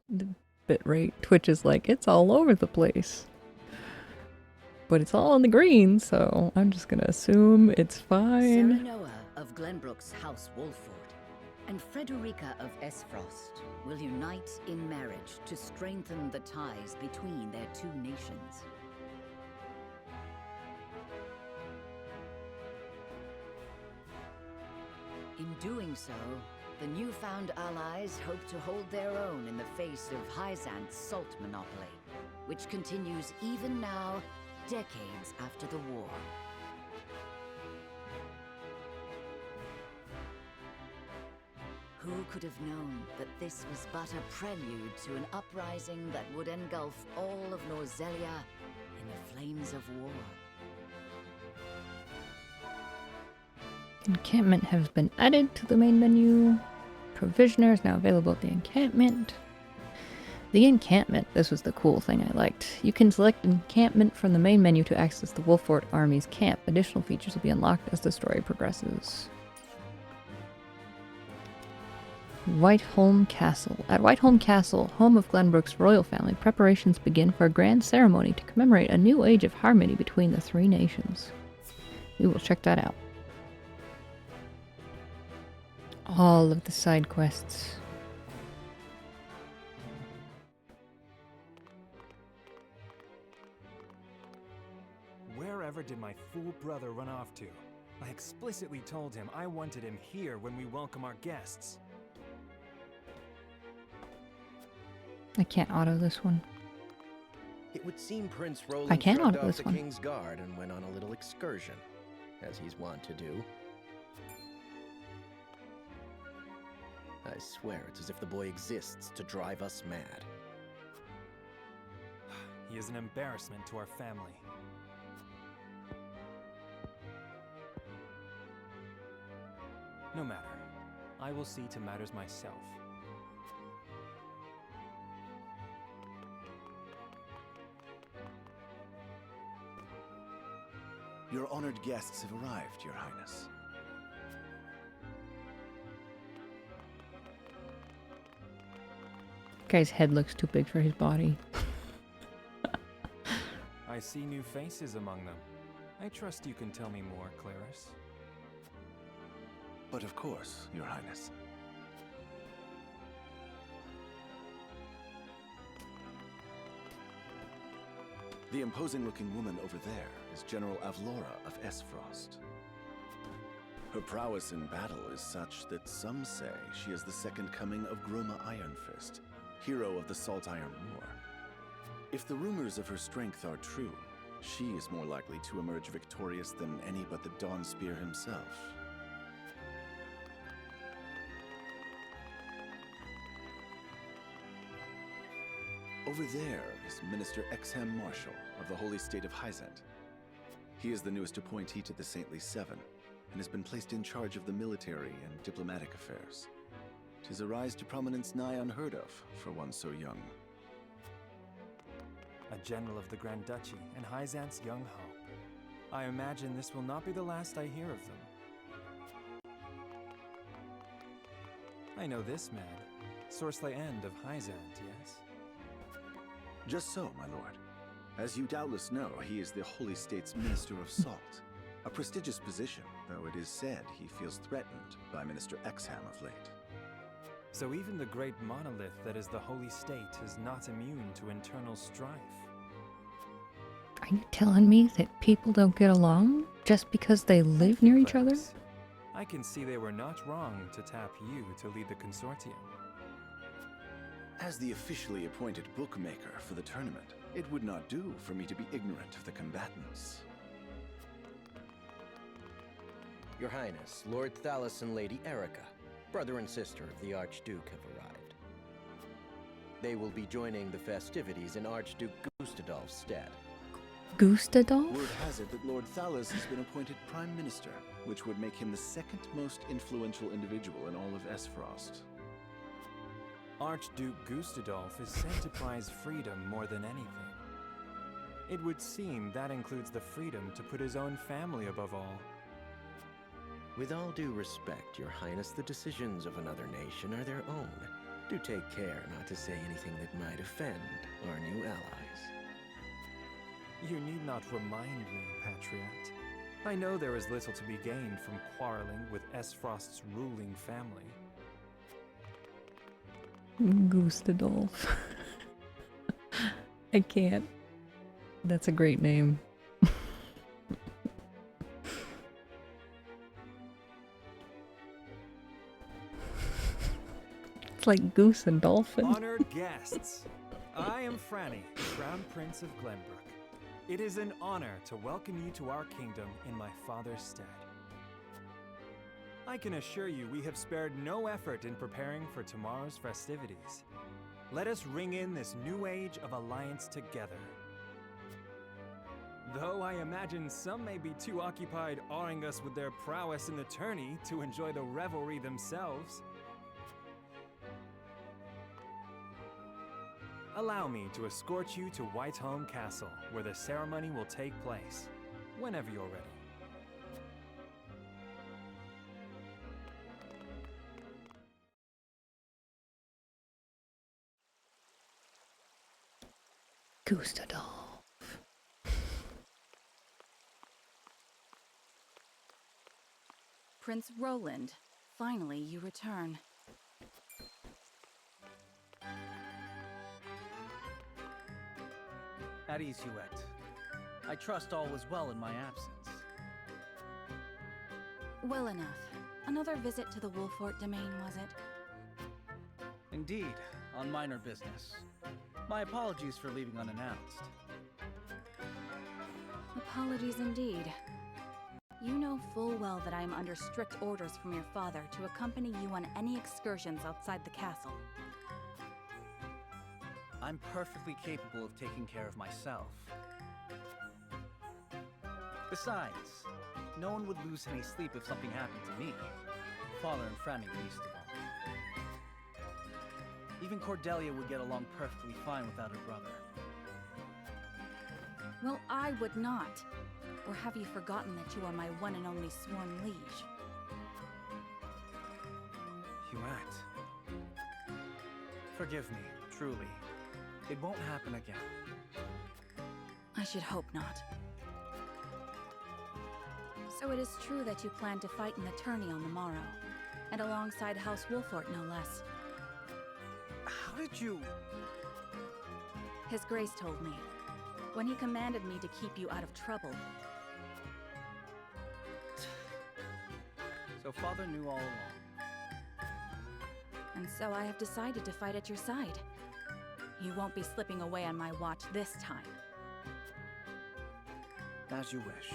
The bitrate. Twitch is like, it's all over the place. But it's all in the green, so I'm just gonna assume it's fine. Serenoa of Glenbrook's House Wolford and Frederica of Esfrost will unite in marriage to strengthen the ties between their two nations. In doing so, the newfound allies hope to hold their own in the face of Hyzant's salt monopoly, which continues even now, decades after the war. Who could have known that this was but a prelude to an uprising that would engulf all of Norzelia in the flames of war? Encampment has been added to the main menu. Provisioner is now available at the encampment. The encampment, this was the cool thing I liked. You can select encampment from the main menu to access the Wolford Army's camp. Additional features will be unlocked as the story progresses. Whiteholm Castle. At Whiteholm Castle, home of Glenbrook's royal family, preparations begin for a grand ceremony to commemorate a new age of harmony between the three nations. We will check that out. All of the side quests. Wherever did my fool brother run off to? I explicitly told him I wanted him here when we welcome our guests. I can't auto this one. It would seem Prince I Roland can shrugged auto off this the one. King's Guard and went on a little excursion, as he's wont to do. I swear it's as if the boy exists to drive us mad. He is an embarrassment to our family. No matter. I will see to matters myself. Your honored guests have arrived, Your Highness. Guy's head looks too big for his body. I see new faces among them. I trust you can tell me more, Clarice. But of course, Your Highness. The imposing-looking woman over there is General Avlora of Esfrost. Her prowess in battle is such that some say she is the second coming of Groma Ironfist, hero of the Salt Iron War. If the rumors of her strength are true, she is more likely to emerge victorious than any but the Dawnspear himself. Over there is Minister Exham Marshall of the Holy State of Hyzant. He is the newest appointee to the Saintly Seven, and has been placed in charge of the military and diplomatic affairs. 'Tis a rise to prominence nigh unheard of for one so young. A general of the Grand Duchy and Hyzant's young hope. I imagine this will not be the last I hear of them. I know this man, Sorsle End of Hyzant, yes? Just so, my lord. As you doubtless know, he is the Holy State's Minister of Salt. A prestigious position, though it is said he feels threatened by Minister Exham of late. So even the great monolith that is the Holy State is not immune to internal strife. Are you telling me that people don't get along just because they live near each other? Clarice, I can see they were not wrong to tap you to lead the consortium. As the officially appointed bookmaker for the tournament, it would not do for me to be ignorant of the combatants. Your Highness, Lord Thalos and Lady Erica, brother and sister of the Archduke, have arrived. They will be joining the festivities in Archduke Gustadolf's stead. Gustadolf? Word has it that Lord Thalos has been appointed Prime Minister, which would make him the second most influential individual in all of Esfrost. Archduke Gustadolf is said to prize freedom more than anything. It would seem that includes the freedom to put his own family above all. With all due respect, Your Highness, the decisions of another nation are their own. Do take care not to say anything that might offend our new allies. You need not remind me, Patriot. I know there is little to be gained from quarreling with Esfrost's ruling family. Gustadolf. I can't. That's a great name. It's like goose and dolphin. Honored guests, I am Franny, Crown Prince of Glenbrook. It is an honor to welcome you to our kingdom in my father's stead. I can assure you we have spared no effort in preparing for tomorrow's festivities. Let us ring in this new age of alliance together. Though I imagine some may be too occupied awing us with their prowess in the tourney to enjoy the revelry themselves. Allow me to escort you to Whiteholm Castle, where the ceremony will take place, whenever you're ready. Gustadolf. Prince Roland, finally you return. At ease, Huette. I trust all was well in my absence. Well enough. Another visit to the Wolfort domain, was it? Indeed, on minor business. My apologies for leaving unannounced. Apologies indeed. You know full well that I am under strict orders from your father to accompany you on any excursions outside the castle. I'm perfectly capable of taking care of myself. Besides, no one would lose any sleep if something happened to me. Father and Franny least of all. Even Cordelia would get along perfectly fine without her brother. Well, I would not. Or have you forgotten that you are my one and only sworn liege? Huette. Forgive me, truly. It won't happen again. I should hope not. So it is true that you plan to fight in the tourney on the morrow, and alongside House Wolfort, no less. How did you... His Grace told me, when he commanded me to keep you out of trouble. So Father knew all along. And so I have decided to fight at your side. You won't be slipping away on my watch this time. As you wish.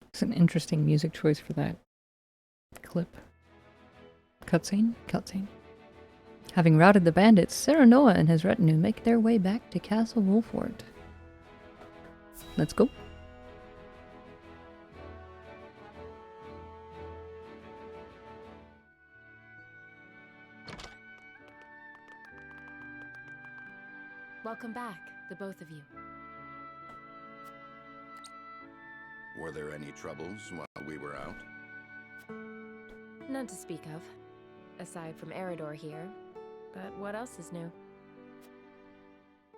It's an interesting music choice for that clip. Cutscene? Cutscene. Having routed the bandits, Serenoa and his retinue make their way back to Castle Wolfort. Let's go. Welcome back, the both of you. Were there any troubles while we were out? None to speak of, aside from Eridor here. But what else is new?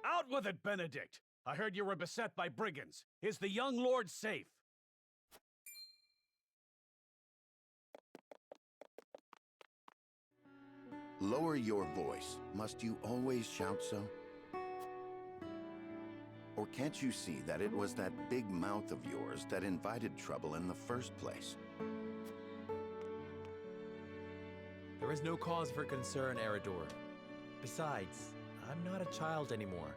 Out with it, Benedict! I heard you were beset by brigands. Is the young lord safe? Lower your voice. Must you always shout so? Or can't you see that it was that big mouth of yours that invited trouble in the first place? There is no cause for concern, Eridor. Besides, I'm not a child anymore.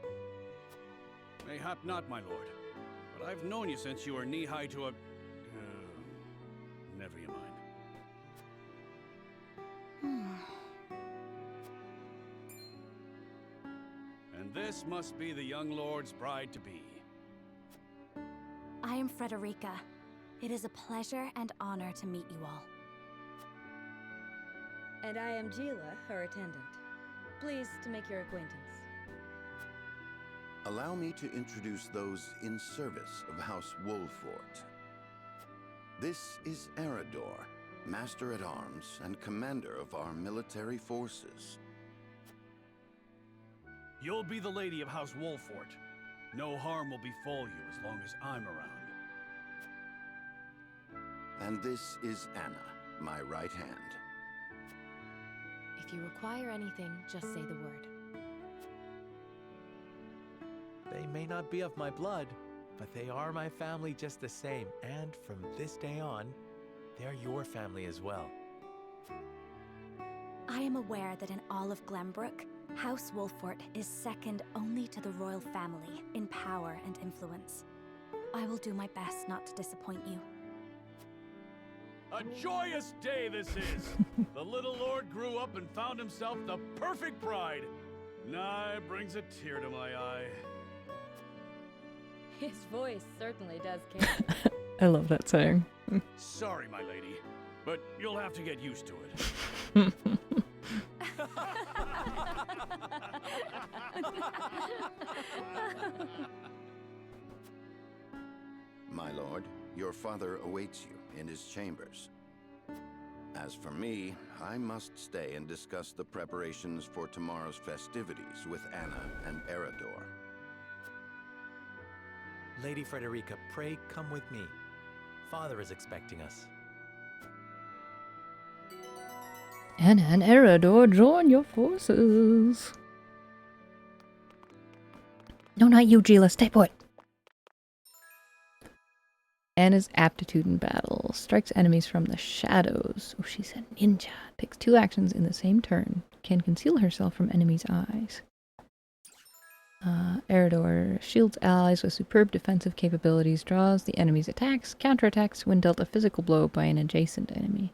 Mayhap not, my lord. But I've known you since you were knee-high to a... never you mind. And this must be the young lord's bride-to-be. I am Frederica. It is a pleasure and honor to meet you all. And I am Gila, her attendant. Pleased to make your acquaintance. Allow me to introduce those in service of House Wolfort. This is Eridor, Master-at-Arms and Commander of our military forces. You'll be the lady of House Wolfort. No harm will befall you as long as I'm around. And this is Anna, my right hand. If you require anything, just say the word. They may not be of my blood, but they are my family just the same. And from this day on, they're your family as well. I am aware that in all of Glenbrook, House Wolfort is second only to the royal family in power and influence. I will do my best not to disappoint you. A joyous day this is! The little lord grew up and found himself the perfect bride. Nigh brings a tear to my eye. His voice certainly does carry. I love that saying. Sorry, my lady, but you'll have to get used to it. My lord, your father awaits you in his chambers. As for me, I must stay and discuss the preparations for tomorrow's festivities with Anna and Eridor. Lady Frederica, pray come with me. Father is expecting us. Anna and Eridor, join your forces. No, not you, Gila. Stay put. Anna's aptitude in battle. Strikes enemies from the shadows. Oh, she's a ninja. Takes 2 actions in the same turn. Can conceal herself from enemies' eyes. Eridor shields allies with superb defensive capabilities. Draws the enemy's attacks. Counterattacks when dealt a physical blow by an adjacent enemy.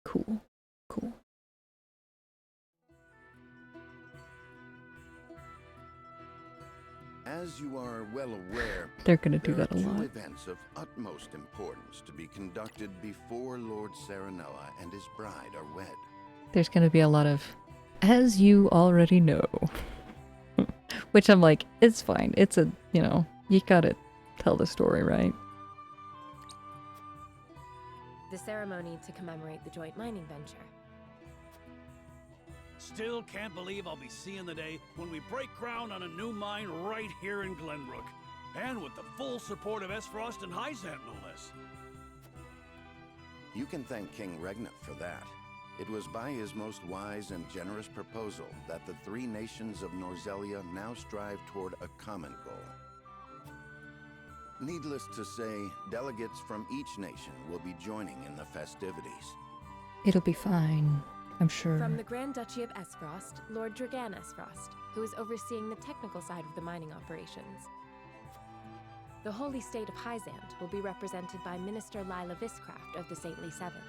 Cool. Cool. As you are well aware, They're gonna do there that a are 2 lot. events of utmost importance to be conducted before Lord Serenoa and his bride are wed. There's gonna be a lot of, as you already know. Which I'm like, it's fine. It's a, you gotta tell the story, right? The ceremony to commemorate the joint mining venture. Still can't believe I'll be seeing the day when we break ground on a new mine right here in Glenbrook. And with the full support of Esfrost and Hyzant, no less. You can thank King Regna for that. It was by his most wise and generous proposal that the 3 nations of Norzelia now strive toward a common goal. Needless to say, delegates from each nation will be joining in the festivities. It'll be fine, I'm sure. From the Grand Duchy of Esfrost, Lord Dragan Esfrost, who is overseeing the technical side of the mining operations. The Holy State of Hyzant will be represented by Minister Lila Viscraft of the Saintly Seven.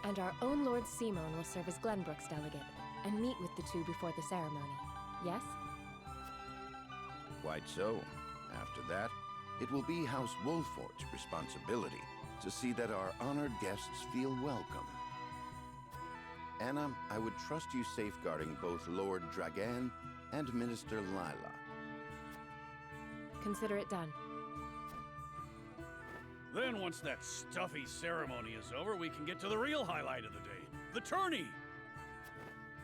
And our own Lord Simon will serve as Glenbrook's delegate and meet with the 2 before the ceremony. Yes? Quite so. After that, it will be House Wolfort's responsibility to see that our honored guests feel welcome. Anna, I would trust you safeguarding both Lord Dragan and Minister Lila. Consider it done. Then once that stuffy ceremony is over, we can get to the real highlight of the day. The tourney!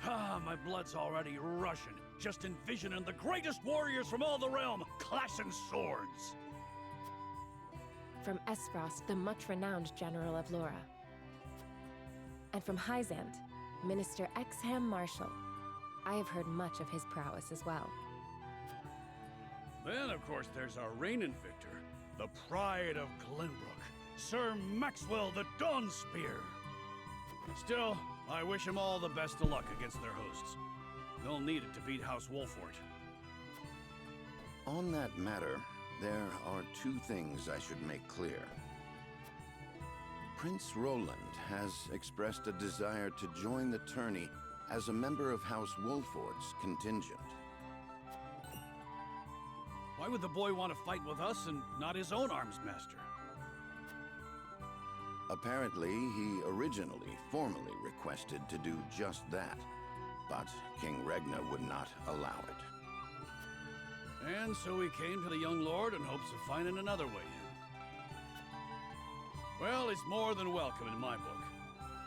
Ah, my blood's already rushing, just envisioning the greatest warriors from all the realm clashing swords. From Esfrost, the much-renowned General of Laura. And from Hyzant, Minister Exham Marshall. I have heard much of his prowess as well. Then, of course, there's our reigning victor, the pride of Glenbrook, Sir Maxwell the Dawnspear. Still, I wish him all the best of luck against their hosts. They'll need it to beat House Wolfort. On that matter, there are 2 things I should make clear. Prince Roland has expressed a desire to join the tourney as a member of House Wolfort's contingent. Why would the boy want to fight with us and not his own arms master? Apparently, he originally formally requested to do just that, but King Regna would not allow it. And so we came to the young lord in hopes of finding another way in. Well, it's more than welcome in my book.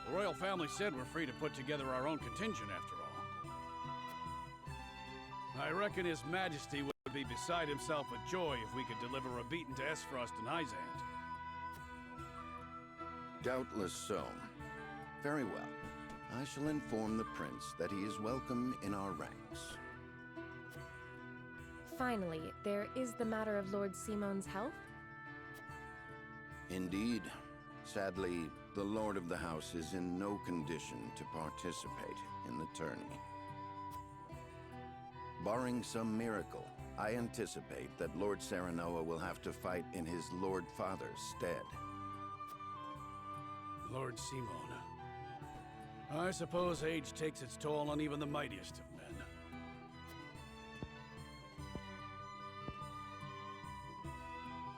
The royal family said we're free to put together our own contingent after all. I reckon His Majesty would be beside himself with joy if we could deliver a beating to Esfrost and Hyzant. Doubtless so. Very well. I shall inform the prince that he is welcome in our ranks. Finally, there is the matter of Lord Simon's health. Indeed. Sadly, the Lord of the House is in no condition to participate in the tourney. Barring some miracle, I anticipate that Lord Serenoa will have to fight in his Lord Father's stead. Lord Simon. I suppose age takes its toll on even the mightiest of men.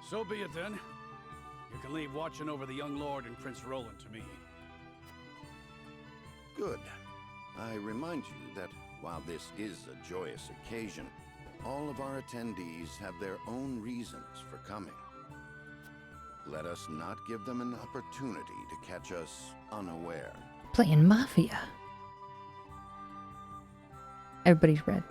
So be it then. You can leave watching over the young lord and Prince Roland to me. Good. I remind you that while this is a joyous occasion, all of our attendees have their own reasons for coming. Let us not give them an opportunity to catch us unaware. Playing Mafia. Everybody's red.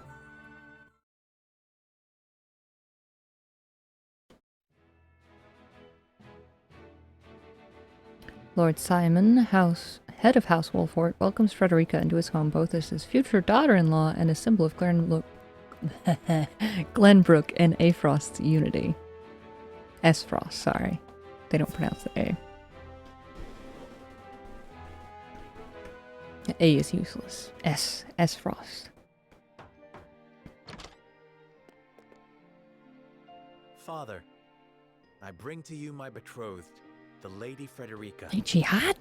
Lord Simon, head of House Wolfort, welcomes Frederica into his home both as his future daughter-in-law and a symbol of Glenbrook and Aefrost's unity. Esfrost, sorry. They don't pronounce the A. The A is useless. Esfrost. Father, I bring to you my betrothed, the Lady Frederica. Ain't she hot?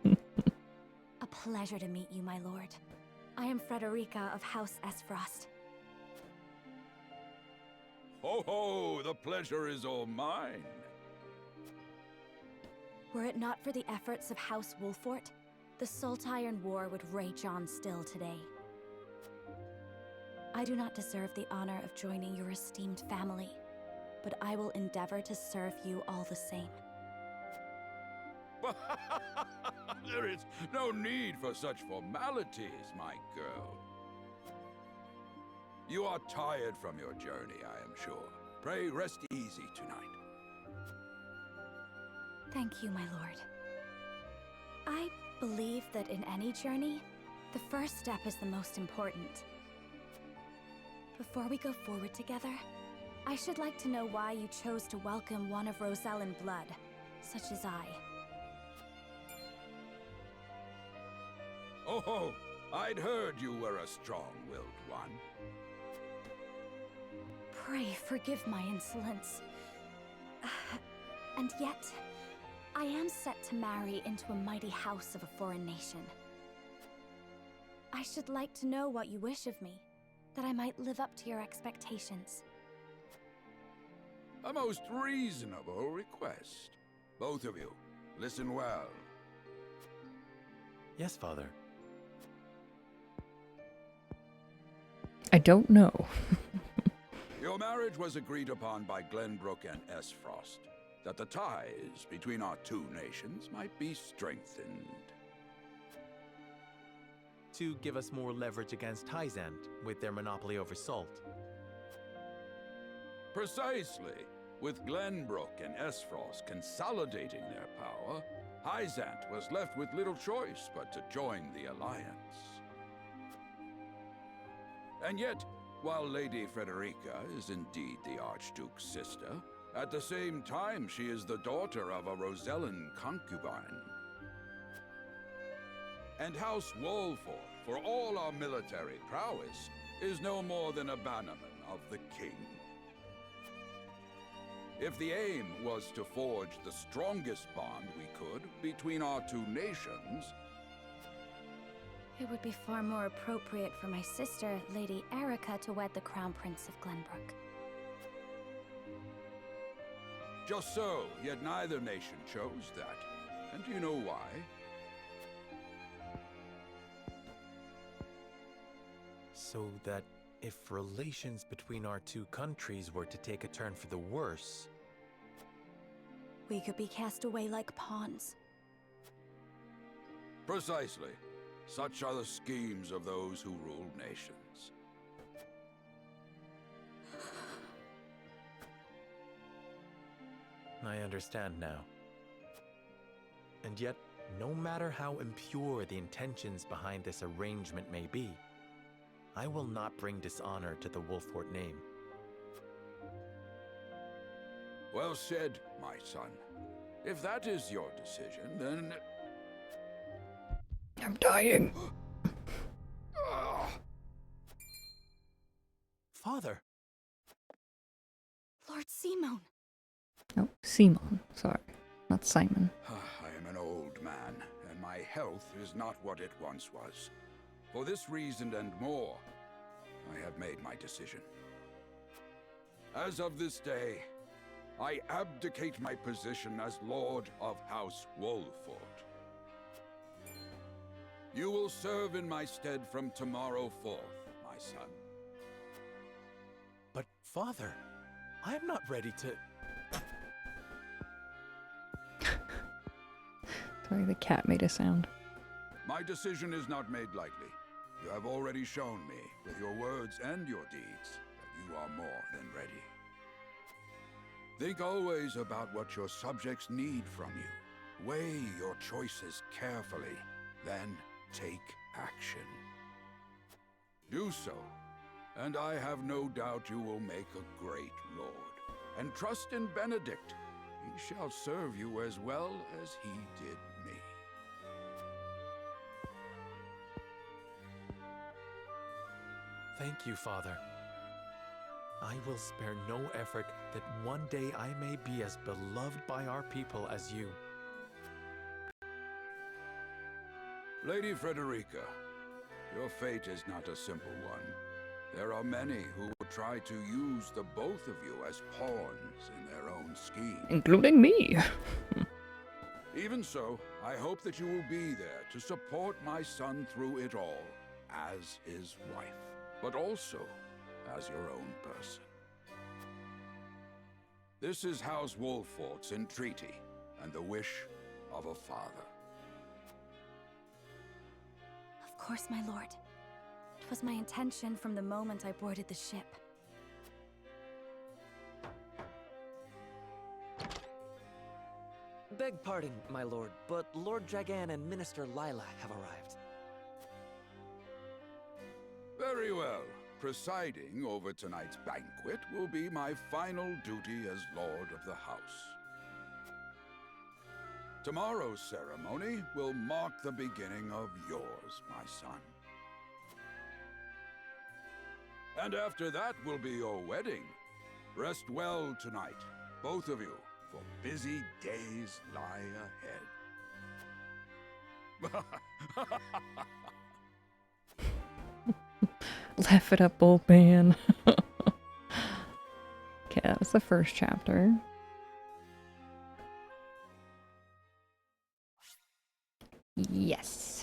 A pleasure to meet you, my lord. I am Frederica of House Esfrost. Ho ho! The pleasure is all mine. Were it not for the efforts of House Wolfort, the Saltiron War would rage on still today. I do not deserve the honor of joining your esteemed family, but I will endeavor to serve you all the same. There is no need for such formalities, my girl. You are tired from your journey, I am sure. Pray rest easy tonight. Thank you, my lord. I believe that in any journey, the first step is the most important. Before we go forward together, I should like to know why you chose to welcome one of Rosellan blood, such as I. Oh, I'd heard you were a strong-willed one. Pray forgive my insolence. And yet, I am set to marry into a mighty house of a foreign nation. I should like to know what you wish of me, that I might live up to your expectations. A most reasonable request. Both of you, listen well. Yes, Father. I don't know. Your marriage was agreed upon by Glenbrook and Esfrost, that the ties between our two nations might be strengthened. To give us more leverage against Hyzant with their monopoly over salt. Precisely. With Glenbrook and Esfrost consolidating their power, Hyzant was left with little choice but to join the alliance. And yet, while Lady Frederica is indeed the Archduke's sister, at the same time she is the daughter of a Rosellan concubine. And House Wolfort, for all our military prowess, is no more than a bannerman of the king. If the aim was to forge the strongest bond we could between our two nations, It would be far more appropriate for my sister, Lady Erica, to wed the Crown Prince of Glenbrook. just so, yet neither nation chose that. And do you know why? So that if relations between our two countries were to take a turn for the worse... We could be cast away like pawns. Precisely. Such are the schemes of those who rule nations. I understand now. And yet, no matter how impure the intentions behind this arrangement may be, I will not bring dishonor to the Wolfort name. Well said, my son. If that is your decision, then... I'm dying. Father! Lord Simon! Oh, Simon. Sorry, not Simon. I am an old man, and my health is not what it once was. For this reason and more, I have made my decision. As of this day, I abdicate my position as Lord of House Wolfort. You will serve in my stead from tomorrow forth, my son. But, Father, I am not ready to... Sorry, the cat made a sound. My decision is not made lightly. You have already shown me, with your words and your deeds, that you are more than ready. Think always about what your subjects need from you. Weigh your choices carefully, then take action. Do so, and I have no doubt you will make a great lord. And trust in Benedict. He shall serve you as well as he did me. Thank you, Father. I will spare no effort that one day I may be as beloved by our people as you. Lady Frederica, your fate is not a simple one. There are many who will try to use the both of you as pawns in their own scheme. Including me. Even so, I hope that you will be there to support my son through it all, as his wife, but also as your own person. This is House Wolfort's entreaty, and the wish of a father. Of course, my lord. It was my intention from the moment I boarded the ship. Beg pardon, my lord, but Lord Dragan and Minister Lila have arrived. Very well. Presiding over tonight's banquet will be my final duty as Lord of the House. Tomorrow's ceremony will mark the beginning of yours, my son. And after that will be your wedding. Rest well tonight, both of you, for busy days lie ahead. Laugh it up, old man. Okay, that was the first chapter. Yes.